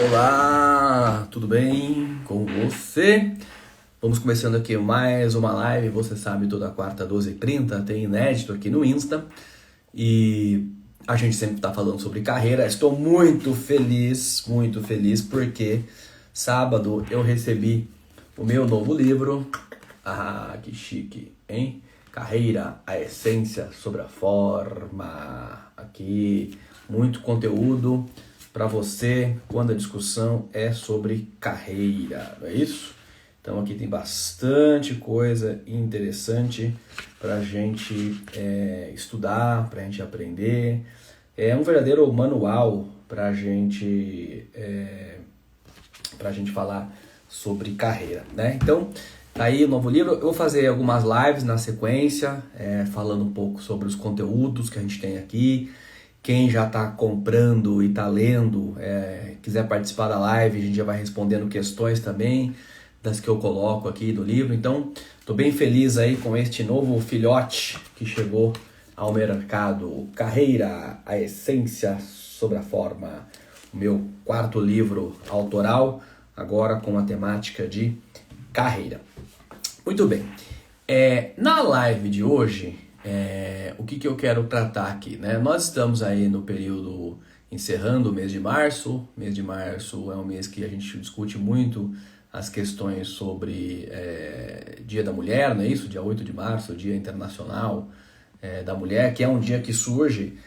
Olá, tudo bem com você? Vamos começando aqui mais uma live, você sabe, toda quarta, 12h30, tem inédito aqui no Insta. E a gente sempre está falando sobre carreira. Estou muito feliz, porque sábado eu recebi o meu novo livro. Ah, que chique, hein? Carreira, a essência sobre a forma. Aqui, muito conteúdo para você quando a discussão é sobre carreira, não é isso? Então aqui tem bastante coisa interessante para a gente estudar, para a gente aprender. É um verdadeiro manual para a gente falar sobre carreira, né? Então, tá aí o novo livro. Eu vou fazer algumas lives na sequência, falando um pouco sobre os conteúdos que a gente tem aqui. Quem já está comprando e está lendo, quiser participar da live, a gente já vai respondendo questões também, das que eu coloco aqui do livro. Então, estou bem feliz aí com este novo filhote que chegou ao mercado. Carreira, a essência sobre a forma. O meu quarto livro autoral, agora com a temática de carreira. Muito bem. Na live de hoje, o que eu quero tratar aqui, né? Nós estamos aí no período encerrando o mês de março. O mês de março é um mês que a gente discute muito as questões sobre Dia da Mulher, não é isso? Dia 8 de março, Dia Internacional da Mulher, que é um dia que surge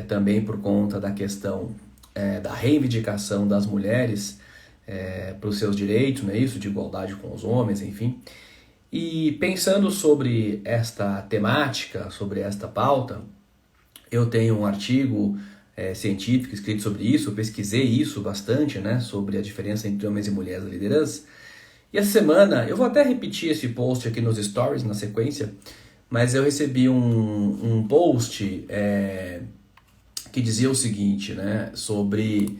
também por conta da questão da reivindicação das mulheres para os seus direitos, não é isso? De igualdade com os homens, enfim. E pensando sobre esta temática, sobre esta pauta, eu tenho um artigo científico escrito sobre isso, eu pesquisei isso bastante, né, sobre a diferença entre homens e mulheres na liderança. E essa semana, eu vou até repetir esse post aqui nos stories, na sequência, mas eu recebi um post que dizia o seguinte, né, sobre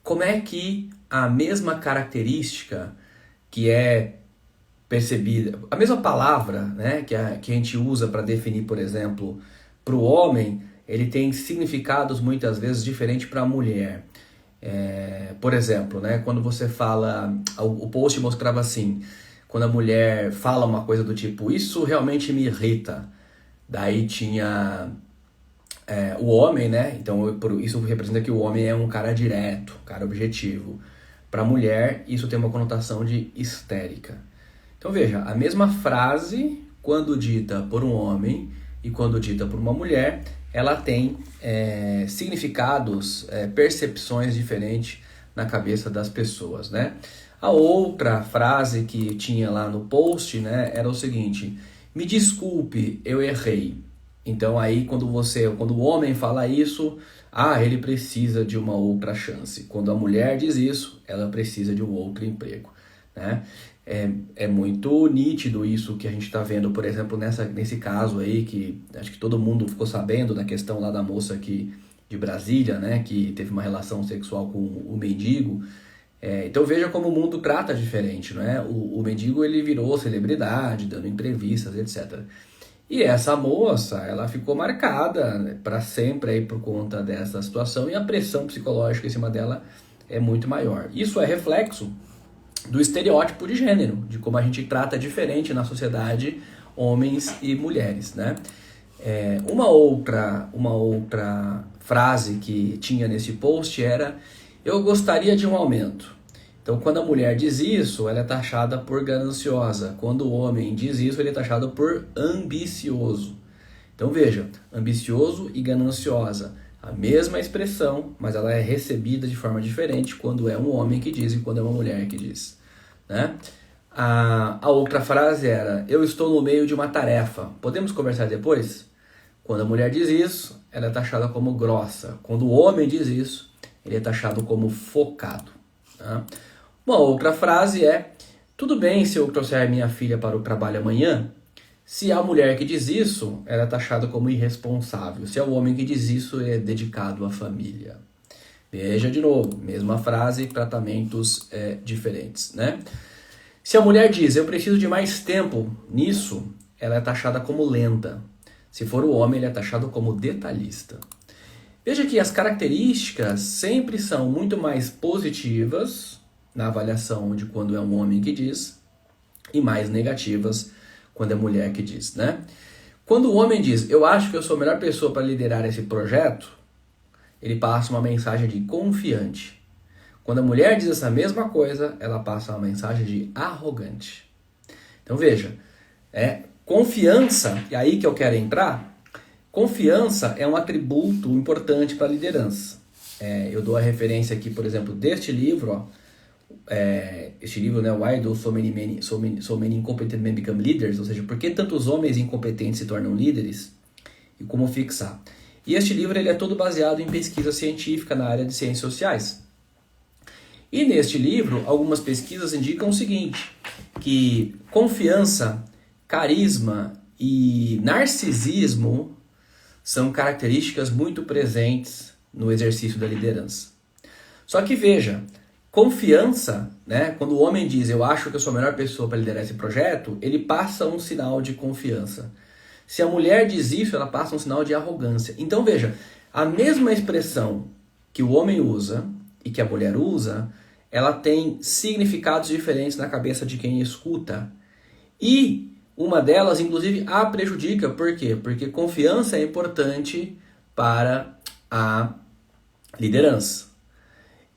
como é que a mesma característica que é percebida, a mesma palavra, né, que a gente usa para definir, por exemplo, para o homem, ele tem significados muitas vezes diferentes para a mulher. Por exemplo, né, quando você fala, o post mostrava assim, quando a mulher fala uma coisa do tipo, isso realmente me irrita, daí tinha o homem, né, então isso representa que o homem é um cara direto, um cara objetivo. Para a mulher, isso tem uma conotação de histérica. Então veja, a mesma frase, quando dita por um homem e quando dita por uma mulher, ela tem significados, percepções diferentes na cabeça das pessoas, né? A outra frase que tinha lá no post, né, era o seguinte, me desculpe, eu errei. Então aí quando o homem fala isso, ele precisa de uma outra chance. Quando a mulher diz isso, ela precisa de um outro emprego, né? É muito nítido isso que a gente está vendo, por exemplo, nesse caso aí, que acho que todo mundo ficou sabendo da questão lá da moça aqui de Brasília, né, que teve uma relação sexual com o mendigo. Então veja como o mundo trata diferente, né? O mendigo ele virou celebridade, dando entrevistas, etc. E essa moça, ela ficou marcada, né, para sempre aí por conta dessa situação, e a pressão psicológica em cima dela é muito maior. Isso é reflexo do estereótipo de gênero, de como a gente trata diferente na sociedade homens e mulheres, né? Uma outra frase que tinha nesse post era, eu gostaria de um aumento. Então, quando a mulher diz isso, ela é taxada por gananciosa. Quando o homem diz isso, ele é taxado por ambicioso. Então, veja, ambicioso e gananciosa. A mesma expressão, mas ela é recebida de forma diferente quando é um homem que diz e quando é uma mulher que diz, né? A outra frase era, eu estou no meio de uma tarefa, podemos conversar depois? Quando a mulher diz isso, ela é taxada como grossa. Quando o homem diz isso, ele é taxado como focado, tá? Uma outra frase é, tudo bem se eu trouxer minha filha para o trabalho amanhã? Se a mulher que diz isso, ela é taxada como irresponsável. Se é o homem que diz isso, ele é dedicado à família. Veja de novo, mesma frase, tratamentos diferentes, né? Se a mulher diz, eu preciso de mais tempo nisso, ela é taxada como lenta. Se for o homem, ele é taxado como detalhista. Veja que as características sempre são muito mais positivas na avaliação de quando é um homem que diz e mais negativas quando é mulher que diz, né? Quando o homem diz, eu acho que eu sou a melhor pessoa para liderar esse projeto, ele passa uma mensagem de confiante. Quando a mulher diz essa mesma coisa, ela passa uma mensagem de arrogante. Então veja, confiança, e aí que eu quero entrar, confiança é um atributo importante para a liderança. Eu dou a referência aqui, por exemplo, deste livro, ó, este livro, né, Why Do So Many Incompetent Men Become Leaders, ou seja, por que tantos homens incompetentes se tornam líderes e como fixar. E este livro ele é todo baseado em pesquisa científica na área de ciências sociais. E neste livro, algumas pesquisas indicam o seguinte, que confiança, carisma e narcisismo são características muito presentes no exercício da liderança. Só que veja, confiança, né, quando o homem diz eu acho que eu sou a melhor pessoa para liderar esse projeto, ele passa um sinal de confiança. Se a mulher diz isso, ela passa um sinal de arrogância. Então veja, a mesma expressão que o homem usa e que a mulher usa, ela tem significados diferentes na cabeça de quem escuta. E uma delas, inclusive, a prejudica. Por quê? Porque confiança é importante para a liderança.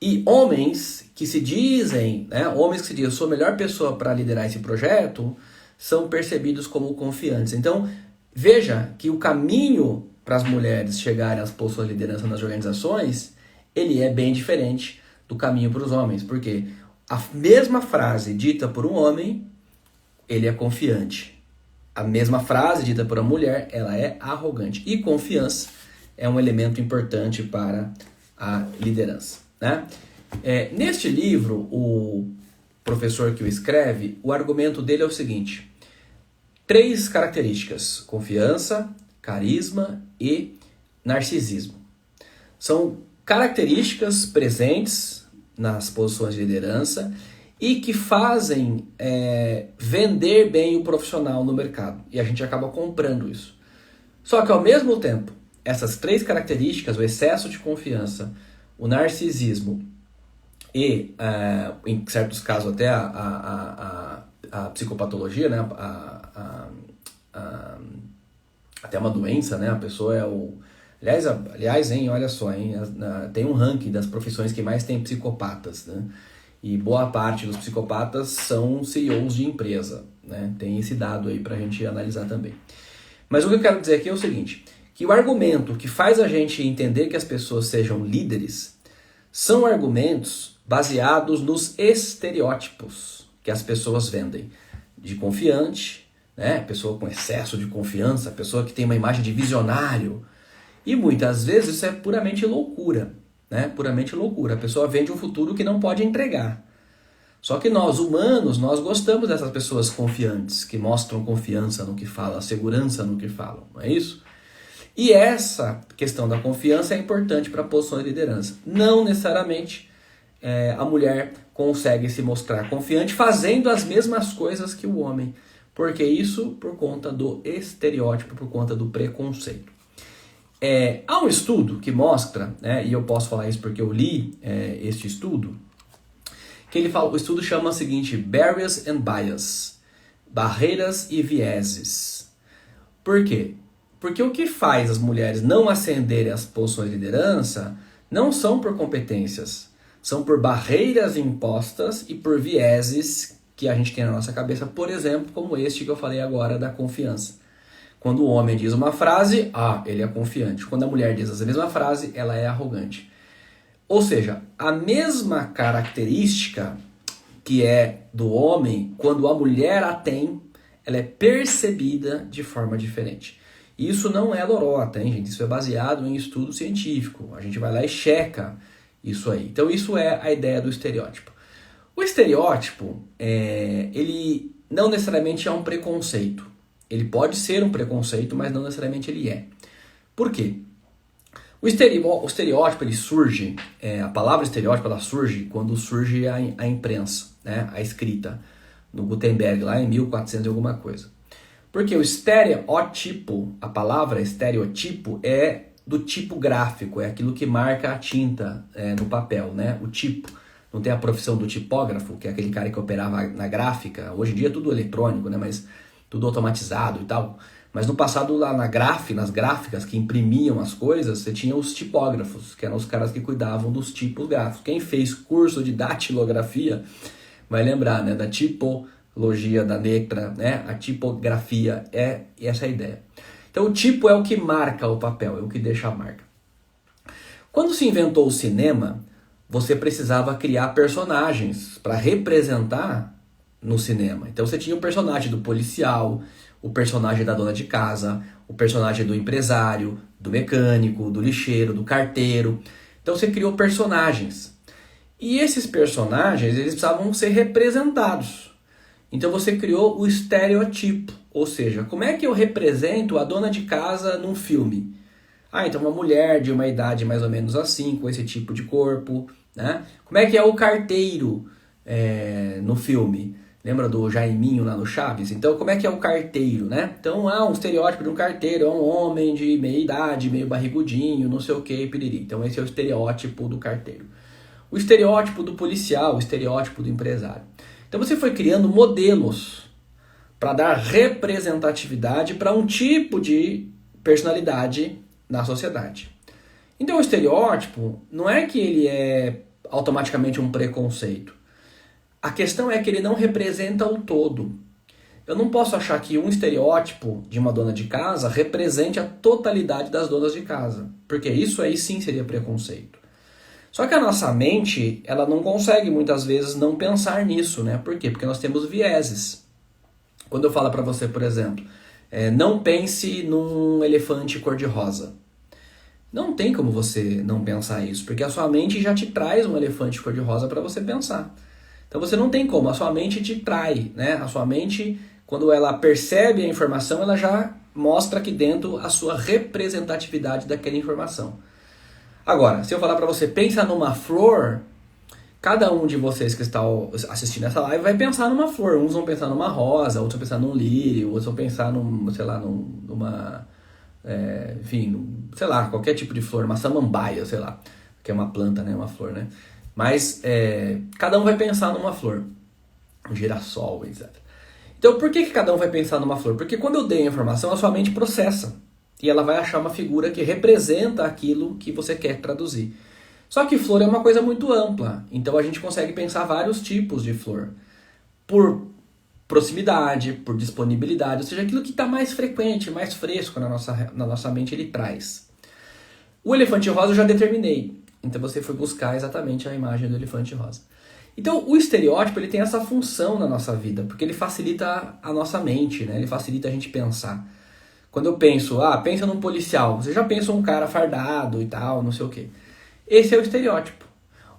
E homens que se dizem, eu sou a melhor pessoa para liderar esse projeto, são percebidos como confiantes. Então, veja que o caminho para as mulheres chegarem às posições de liderança nas organizações, ele é bem diferente do caminho para os homens. Porque a mesma frase dita por um homem, ele é confiante. A mesma frase dita por uma mulher, ela é arrogante. E confiança é um elemento importante para a liderança, né? Neste livro, o professor que o escreve, o argumento dele é o seguinte: 3 características: confiança, carisma e narcisismo. São características presentes nas posições de liderança e que fazem vender bem o profissional no mercado. E a gente acaba comprando isso. Só que ao mesmo tempo, essas 3 características, o excesso de confiança, o narcisismo e, em certos casos, até a psicopatologia, né? Até uma doença, né? A pessoa é o... Aliás, olha só, tem um ranking das profissões que mais tem psicopatas, né? E boa parte dos psicopatas são CEOs de empresa, né? Tem esse dado aí pra gente analisar também. Mas o que eu quero dizer aqui é o seguinte, que o argumento que faz a gente entender que as pessoas sejam líderes são argumentos baseados nos estereótipos que as pessoas vendem. De confiante, né? Pessoa com excesso de confiança, pessoa que tem uma imagem de visionário. E muitas vezes isso é puramente loucura, né? Puramente loucura. A pessoa vende um futuro que não pode entregar. Só que nós, humanos, nós gostamos dessas pessoas confiantes, que mostram confiança no que falam, segurança no que falam, não é isso? E essa questão da confiança é importante para posições de liderança. Não necessariamente a mulher consegue se mostrar confiante fazendo as mesmas coisas que o homem. Porque isso por conta do estereótipo, por conta do preconceito. Há um estudo que mostra, né, e eu posso falar isso porque eu li este estudo, que ele fala, o estudo chama o seguinte, Barriers and Bias, barreiras e vieses. Por quê? Porque o que faz as mulheres não ascenderem às posições de liderança não são por competências, são por barreiras impostas e por vieses que a gente tem na nossa cabeça, por exemplo, como este que eu falei agora da confiança. Quando o homem diz uma frase, ele é confiante. Quando a mulher diz a mesma frase, ela é arrogante. Ou seja, a mesma característica que é do homem, quando a mulher a tem, ela é percebida de forma diferente. Isso não é lorota, hein, gente? Isso é baseado em estudo científico. A gente vai lá e checa isso aí. Então isso é a ideia do estereótipo. O estereótipo, ele não necessariamente é um preconceito. Ele pode ser um preconceito, mas não necessariamente ele é. Por quê? O estereótipo ele surge, a palavra estereótipo ela surge quando surge a imprensa, né? A escrita, no Gutenberg, lá em 1400 e alguma coisa. Porque o estereótipo, a palavra estereotipo é do tipo gráfico, é aquilo que marca a tinta no papel, né? O tipo. Não tem a profissão do tipógrafo, que é aquele cara que operava na gráfica. Hoje em dia é tudo eletrônico, né? Mas tudo automatizado e tal. Mas no passado, lá nas gráficas que imprimiam as coisas, você tinha os tipógrafos, que eram os caras que cuidavam dos tipos gráficos. Quem fez curso de datilografia vai lembrar, né? Da tipologia da letra, né? A tipografia é essa a ideia. Então o tipo é o que marca o papel, é o que deixa a marca. Quando se inventou o cinema, você precisava criar personagens para representar no cinema. Então você tinha o personagem do policial, o personagem da dona de casa, o personagem do empresário, do mecânico, do lixeiro, do carteiro. Então você criou personagens. E esses personagens, eles precisavam ser representados. Então você criou o estereotipo. Ou seja, como é que eu represento a dona de casa num filme? Então uma mulher de uma idade mais ou menos assim, com esse tipo de corpo, né? Como é que é o carteiro no filme? Lembra do Jaiminho lá no Chaves? Então, como é que é o carteiro, né? Então, um estereótipo de um carteiro é um homem de meia idade, meio barrigudinho, não sei o que, piriri. Então, esse é o estereótipo do carteiro. O estereótipo do policial, o estereótipo do empresário. Então, você foi criando modelos para dar representatividade para um tipo de personalidade na sociedade. Então o estereótipo não é que ele é automaticamente um preconceito. A questão é que ele não representa o todo. Eu não posso achar que um estereótipo de uma dona de casa represente a totalidade das donas de casa, porque isso aí sim seria preconceito. Só que a nossa mente, ela não consegue muitas vezes não pensar nisso, né? Por quê? Porque nós temos vieses. Quando eu falo para você, por exemplo, não pense num elefante cor-de-rosa. Não tem como você não pensar isso, porque a sua mente já te traz um elefante cor-de-rosa para você pensar. Então você não tem como, a sua mente te trai, né? A sua mente, quando ela percebe a informação, ela já mostra aqui dentro a sua representatividade daquela informação. Agora, se eu falar para você, pensa numa flor, cada um de vocês que está assistindo essa live vai pensar numa flor. Uns vão pensar numa rosa, outros vão pensar num lírio, outros vão pensar numa... enfim, sei lá, qualquer tipo de flor, uma samambaia, sei lá, que é uma planta, né, uma flor, né? Mas cada um vai pensar numa flor, um girassol, etc. Então, por que cada um vai pensar numa flor? Porque quando eu dei a informação, a sua mente processa e ela vai achar uma figura que representa aquilo que você quer traduzir. Só que flor é uma coisa muito ampla, então a gente consegue pensar vários tipos de flor. Por proximidade, por disponibilidade, ou seja, aquilo que está mais frequente, mais fresco na nossa mente, ele traz. O elefante rosa eu já determinei, então você foi buscar exatamente a imagem do elefante rosa. Então o estereótipo ele tem essa função na nossa vida, porque ele facilita a nossa mente, né? Ele facilita a gente pensar. Quando eu penso, pensa num policial, você já pensa um cara fardado e tal, não sei o quê. Esse é o estereótipo.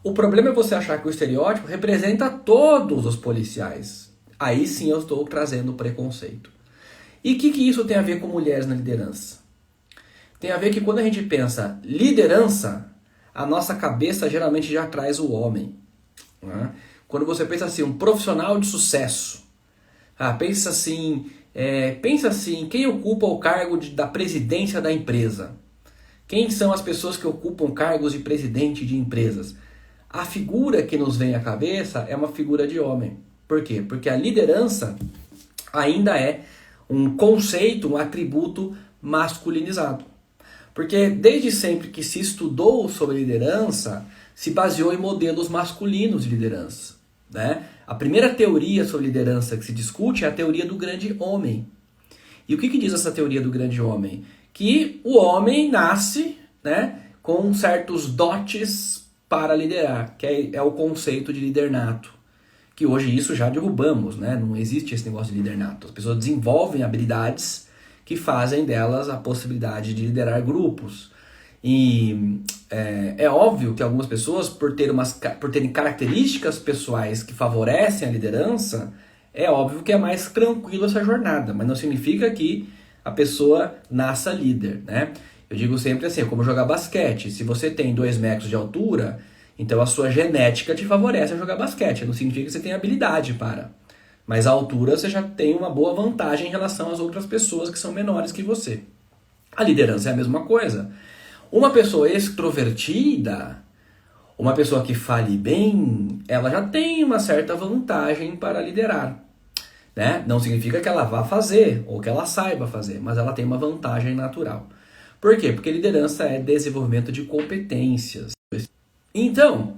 O problema é você achar que o estereótipo representa todos os policiais. Aí sim eu estou trazendo preconceito. E o que isso tem a ver com mulheres na liderança? Tem a ver que quando a gente pensa liderança, a nossa cabeça geralmente já traz o homem. Né? Quando você pensa assim, um profissional de sucesso, pensa assim, quem ocupa o cargo da presidência da empresa? Quem são as pessoas que ocupam cargos de presidente de empresas? A figura que nos vem à cabeça é uma figura de homem. Por quê? Porque a liderança ainda é um conceito, um atributo masculinizado. Porque desde sempre que se estudou sobre liderança, se baseou em modelos masculinos de liderança. Né? A primeira teoria sobre liderança que se discute é a teoria do grande homem. E o que diz essa teoria do grande homem? Que o homem nasce, né, com certos dotes para liderar, que é o conceito de líder nato. Que hoje isso já derrubamos, né? Não existe esse negócio de líder nato. As pessoas desenvolvem habilidades que fazem delas a possibilidade de liderar grupos. E é óbvio que algumas pessoas, por terem características pessoais que favorecem a liderança, é óbvio que é mais tranquilo essa jornada, mas não significa que a pessoa nasça líder, né? Eu digo sempre assim, é como jogar basquete. Se você tem 2 metros de altura, então a sua genética te favorece a jogar basquete. Não significa que você tem habilidade para. Mas a altura você já tem uma boa vantagem em relação às outras pessoas que são menores que você. A liderança é a mesma coisa. Uma pessoa extrovertida, uma pessoa que fale bem, ela já tem uma certa vantagem para liderar, né? Não significa que ela vá fazer ou que ela saiba fazer, mas ela tem uma vantagem natural. Por quê? Porque liderança é desenvolvimento de competências. Então,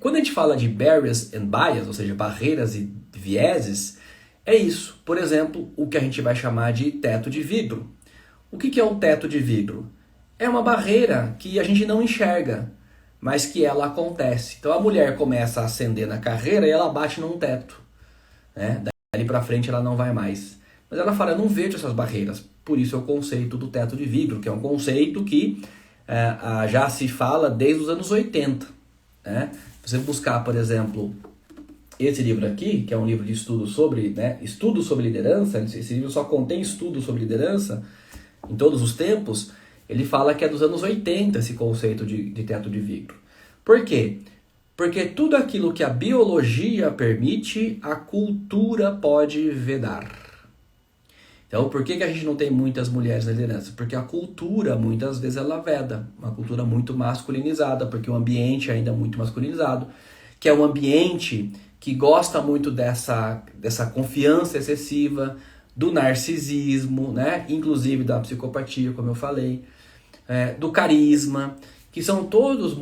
quando a gente fala de barriers and bias, ou seja, barreiras e vieses, é isso. Por exemplo, o que a gente vai chamar de teto de vidro. O que é um teto de vidro? É uma barreira que a gente não enxerga, mas que ela acontece. Então a mulher começa a ascender na carreira e ela bate num teto, né? Dali para frente ela não vai mais. Mas ela fala, eu não vejo essas barreiras. Por isso é o conceito do teto de vidro, que é um conceito que já se fala desde os anos 80. Né? Se você buscar, por exemplo, esse livro aqui, que é um livro de estudo sobre, estudo sobre liderança, esse livro só contém estudo sobre liderança em todos os tempos, ele fala que é dos anos 80 esse conceito de teto de vidro. Por quê? Porque tudo aquilo que a biologia permite, a cultura pode vedar. Então, por que a gente não tem muitas mulheres na liderança? Porque a cultura, muitas vezes, ela veda. Uma cultura muito masculinizada, porque o ambiente ainda é muito masculinizado, que é um ambiente que gosta muito dessa confiança excessiva, do narcisismo, né? Inclusive da psicopatia, como eu falei, do carisma, que são todos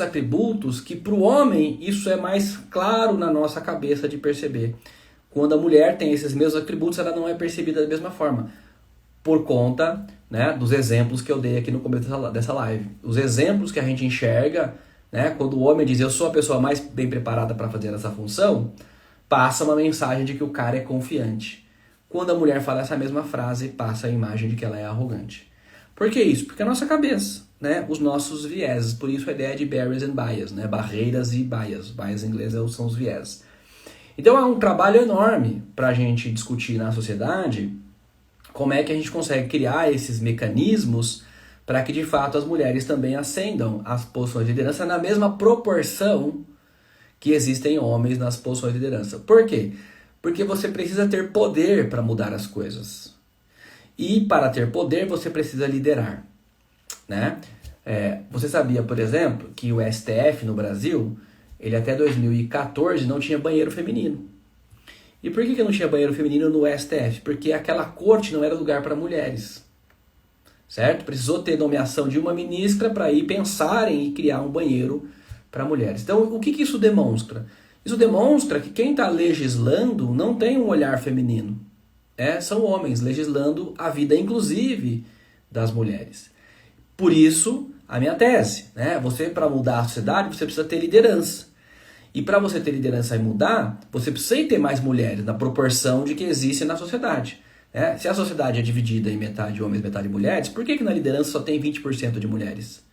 atributos que para o homem isso é mais claro na nossa cabeça de perceber. Quando a mulher tem esses mesmos atributos, ela não é percebida da mesma forma, por conta, né, dos exemplos que eu dei aqui no começo dessa live. Os exemplos que a gente enxerga, né, quando o homem diz eu sou a pessoa mais bem preparada para fazer essa função, passa uma mensagem de que o cara é confiante. Quando a mulher fala essa mesma frase, passa a imagem de que ela é arrogante. Por que isso? Porque a nossa cabeça, né, os nossos vieses, por isso a ideia de barriers and bias, né, barreiras e bias. Bias em inglês são os vieses. Então é um trabalho enorme para a gente discutir na sociedade como é que a gente consegue criar esses mecanismos para que de fato as mulheres também ascendam às posições de liderança na mesma proporção que existem homens nas posições de liderança. Por quê? Porque você precisa ter poder para mudar as coisas. E para ter poder você precisa liderar, né? Você sabia, por exemplo, que o STF no Brasil, ele até 2014 não tinha banheiro feminino. E por que não tinha banheiro feminino no STF? Porque aquela corte não era lugar para mulheres, certo? Precisou ter nomeação de uma ministra para ir pensarem em criar um banheiro para mulheres. Então, o que isso demonstra? Isso demonstra que quem está legislando não tem um olhar feminino. São homens legislando a vida, inclusive, das mulheres. Por isso, a minha tese, né? Você, para mudar a sociedade, você precisa ter liderança. E para você ter liderança e mudar, você precisa ter mais mulheres na proporção de que existe na sociedade. Se a sociedade é dividida em metade homens e metade mulheres, por que na liderança só tem 20% de mulheres?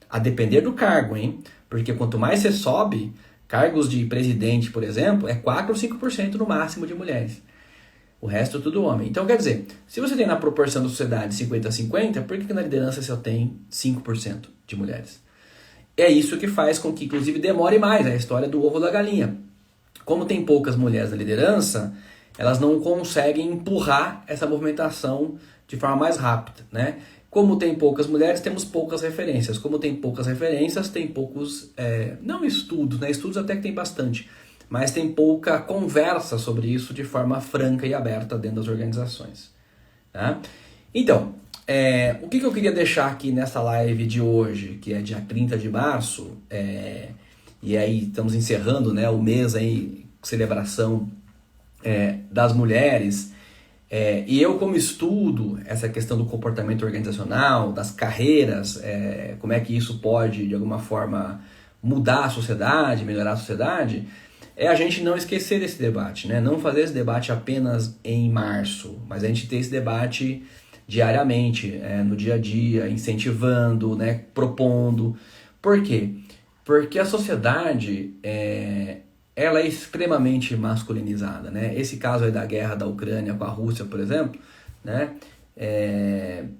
A depender do cargo, hein? Porque quanto mais você sobe, cargos de presidente, por exemplo, é 4 ou 5% no máximo de mulheres. O resto é tudo homem. Então, quer dizer, se você tem na proporção da sociedade 50-50, por que na liderança você só tem 5% de mulheres? É isso que faz com que, inclusive, demore mais a história do ovo da galinha. Como tem poucas mulheres na liderança, elas não conseguem empurrar essa movimentação de forma mais rápida, né? Como tem poucas mulheres, temos poucas referências. Como tem poucas referências, tem poucos, não estudos, né? Estudos até que tem bastante, mas tem pouca conversa sobre isso de forma franca e aberta dentro das organizações. Tá? Então, o que eu queria deixar aqui nessa live de hoje, que é dia 30 de março, e aí estamos encerrando, né, o mês aí, celebração das mulheres, e eu como estudo essa questão do comportamento organizacional, das carreiras, como é que isso pode, de alguma forma, mudar a sociedade, melhorar a sociedade, a gente não esquecer desse debate, né? Não fazer esse debate apenas em março, mas a gente ter esse debate diariamente, no dia a dia, incentivando, né, propondo. Por quê? Porque a sociedade ela é extremamente masculinizada, né? Esse caso aí da guerra da Ucrânia com a Rússia, por exemplo, né?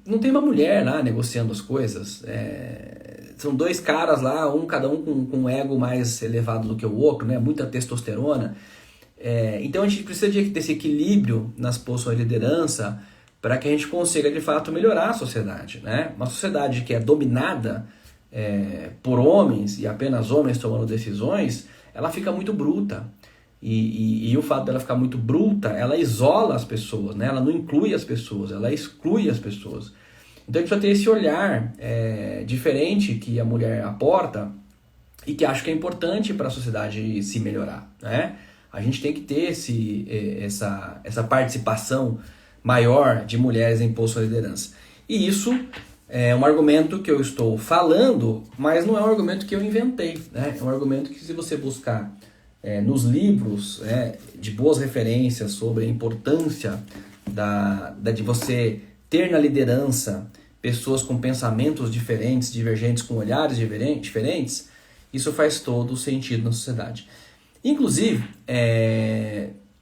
Não tem uma mulher lá negociando as coisas. São dois caras lá, cada um com um ego mais elevado do que o outro, né? Muita testosterona. Então a gente precisa desse equilíbrio nas posições de liderança para que a gente consiga de fato melhorar a sociedade, né? Uma sociedade que é dominada por homens e apenas homens tomando decisões, ela fica muito bruta. E o fato dela ficar muito bruta, ela isola as pessoas, né? Ela não inclui as pessoas, ela exclui as pessoas. Então a gente precisa ter esse olhar diferente que a mulher aporta e que acho que é importante para a sociedade se melhorar, né? A gente tem que ter essa participação maior de mulheres em postos de liderança. E isso é um argumento que eu estou falando, mas não é um argumento que eu inventei, né? É um argumento que, se você buscar nos livros de boas referências sobre a importância de você ter na liderança pessoas com pensamentos diferentes, divergentes, com olhares diferentes, isso faz todo sentido na sociedade. Inclusive,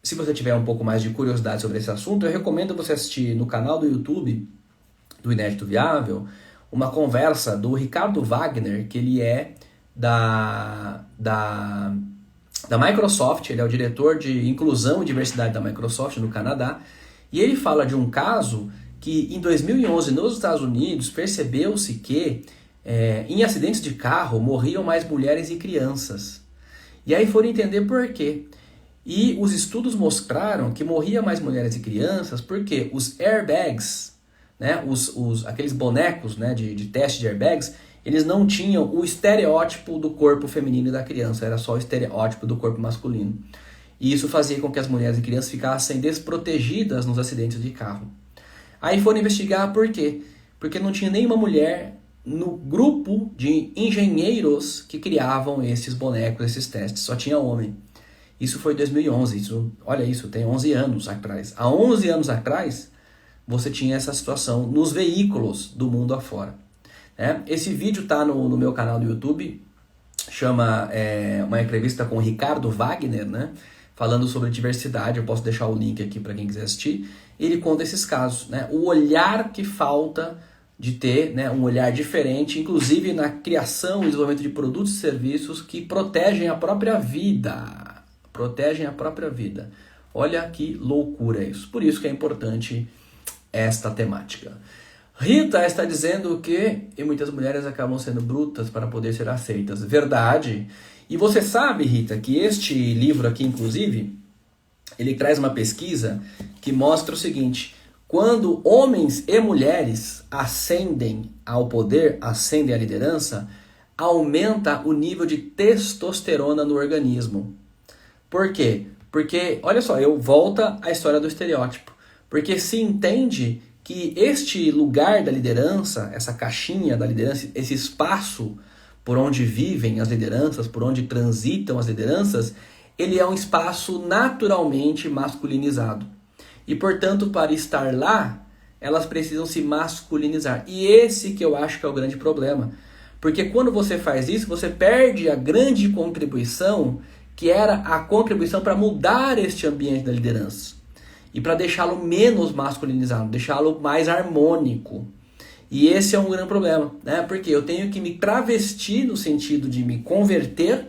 se você tiver um pouco mais de curiosidade sobre esse assunto, eu recomendo você assistir no canal do YouTube do Inédito Viável uma conversa do Ricardo Wagner, que ele é da Microsoft, ele é o diretor de inclusão e diversidade da Microsoft no Canadá, e ele fala de um caso que em 2011 nos Estados Unidos percebeu-se que em acidentes de carro morriam mais mulheres e crianças. E aí foram entender por quê. E os estudos mostraram que morria mais mulheres e crianças porque os airbags, né, aqueles bonecos, né, de teste de airbags, eles não tinham o estereótipo do corpo feminino e da criança, era só o estereótipo do corpo masculino. E isso fazia com que as mulheres e crianças ficassem desprotegidas nos acidentes de carro. Aí foram investigar por quê? Porque não tinha nenhuma mulher no grupo de engenheiros que criavam esses bonecos, esses testes, só tinha homem. Isso foi em 2011, olha isso, tem 11 anos atrás. Há 11 anos atrás, você tinha essa situação nos veículos do mundo afora. Esse vídeo está no meu canal do YouTube, chama uma entrevista com o Ricardo Wagner, né, falando sobre diversidade. Eu posso deixar o link aqui para quem quiser assistir. Ele conta esses casos, né, o olhar que falta de ter, né, um olhar diferente, inclusive na criação e desenvolvimento de produtos e serviços que protegem a própria vida. Protegem a própria vida. Olha que loucura isso. Por isso que é importante esta temática. Rita está dizendo que muitas mulheres acabam sendo brutas para poder ser aceitas. Verdade. E você sabe, Rita, que este livro aqui, inclusive, ele traz uma pesquisa que mostra o seguinte: quando homens e mulheres ascendem ao poder, ascendem à liderança, aumenta o nível de testosterona no organismo. Por quê? Porque, olha só, volta à história do estereótipo. Porque se entende que este lugar da liderança, essa caixinha da liderança, esse espaço por onde vivem as lideranças, por onde transitam as lideranças, ele é um espaço naturalmente masculinizado. E, portanto, para estar lá, elas precisam se masculinizar. E esse que eu acho que é o grande problema. Porque quando você faz isso, você perde a grande contribuição, que era a contribuição para mudar este ambiente da liderança. E para deixá-lo menos masculinizado, deixá-lo mais harmônico. E esse é um grande problema, né? Porque eu tenho que me travestir no sentido de me converter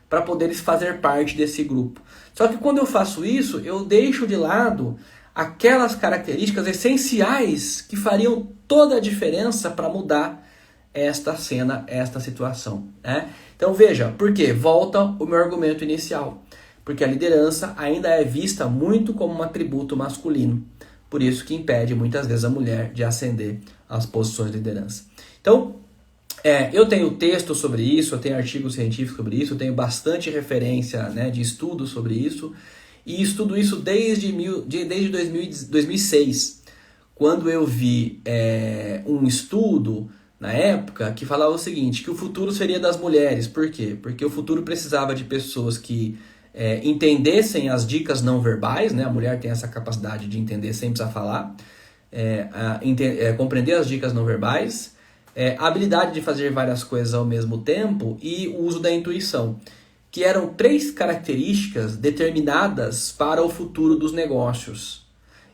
para poder fazer parte desse grupo. Só que quando eu faço isso, eu deixo de lado aquelas características essenciais que fariam toda a diferença para mudar esta cena, esta situação, né? Então veja, por quê? Volta o meu argumento inicial. Porque a liderança ainda é vista muito como um atributo masculino. Por isso que impede muitas vezes a mulher de ascender às posições de liderança. Então, eu tenho texto sobre isso, eu tenho artigos científicos sobre isso, eu tenho bastante referência, né, de estudos sobre isso. E estudo isso desde 2006, quando eu vi um estudo na época que falava o seguinte, que o futuro seria das mulheres. Por quê? Porque o futuro precisava de pessoas que entendessem as dicas não verbais, né? A mulher tem essa capacidade de entender sem precisar falar, compreender as dicas não verbais, a habilidade de fazer várias coisas ao mesmo tempo e o uso da intuição, que eram 3 características determinadas para o futuro dos negócios.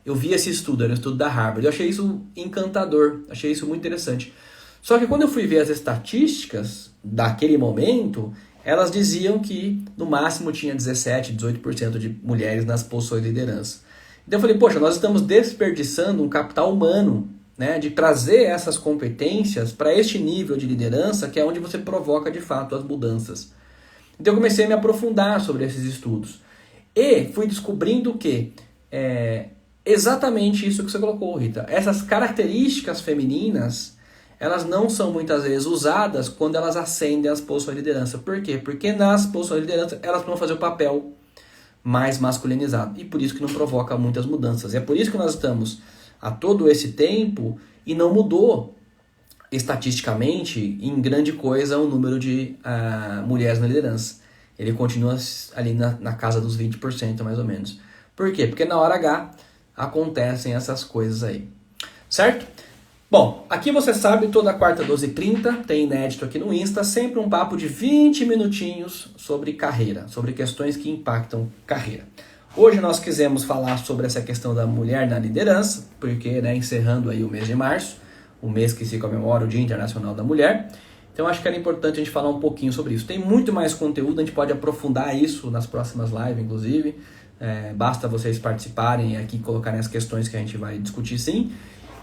Eu vi esse estudo, era um estudo da Harvard, eu achei isso encantador, achei isso muito interessante. Só que quando eu fui ver as estatísticas daquele momento, elas diziam que no máximo tinha 17, 18% de mulheres nas posições de liderança. Então eu falei, poxa, nós estamos desperdiçando um capital humano, né, de trazer essas competências para este nível de liderança, que é onde você provoca de fato as mudanças. Então eu comecei a me aprofundar sobre esses estudos. E fui descobrindo que exatamente isso que você colocou, Rita. Essas características femininas, elas não são muitas vezes usadas quando elas ascendem às posições de liderança. Por quê? Porque nas posições de liderança elas vão fazer o papel mais masculinizado. E por isso que não provoca muitas mudanças. É por isso que nós estamos há todo esse tempo e não mudou estatisticamente em grande coisa o número de mulheres na liderança. Ele continua ali na casa dos 20% mais ou menos. Por quê? Porque na hora H acontecem essas coisas aí. Certo? Bom, aqui você sabe, toda quarta 12h30 tem inédito aqui no Insta, sempre um papo de 20 minutinhos sobre carreira, sobre questões que impactam carreira. Hoje nós quisemos falar sobre essa questão da mulher na liderança, porque, né, encerrando aí o mês de março, o mês que se comemora o Dia Internacional da Mulher, então acho que era importante a gente falar um pouquinho sobre isso. Tem muito mais conteúdo, a gente pode aprofundar isso nas próximas lives, inclusive. Basta vocês participarem aqui e colocarem as questões que a gente vai discutir sim.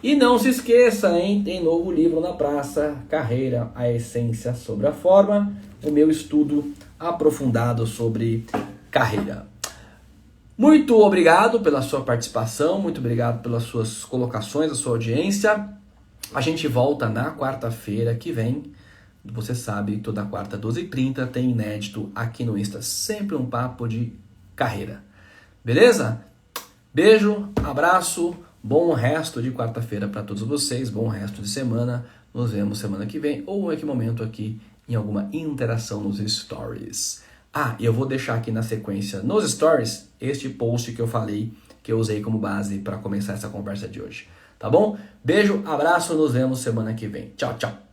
E não se esqueça, hein? Tem novo livro na praça, Carreira, a Essência sobre a Forma, o meu estudo aprofundado sobre carreira. Muito obrigado pela sua participação, muito obrigado pelas suas colocações, a sua audiência. A gente volta na quarta-feira que vem. Você sabe, toda quarta, 12h30, tem inédito aqui no Insta. Sempre um papo de carreira. Beleza? Beijo, abraço, bom resto de quarta-feira para todos vocês, bom resto de semana. Nos vemos semana que vem ou em que momento aqui em alguma interação nos stories. E eu vou deixar aqui na sequência nos stories este post que eu falei, que eu usei como base para começar essa conversa de hoje. Tá bom? Beijo, abraço, nos vemos semana que vem. Tchau, tchau.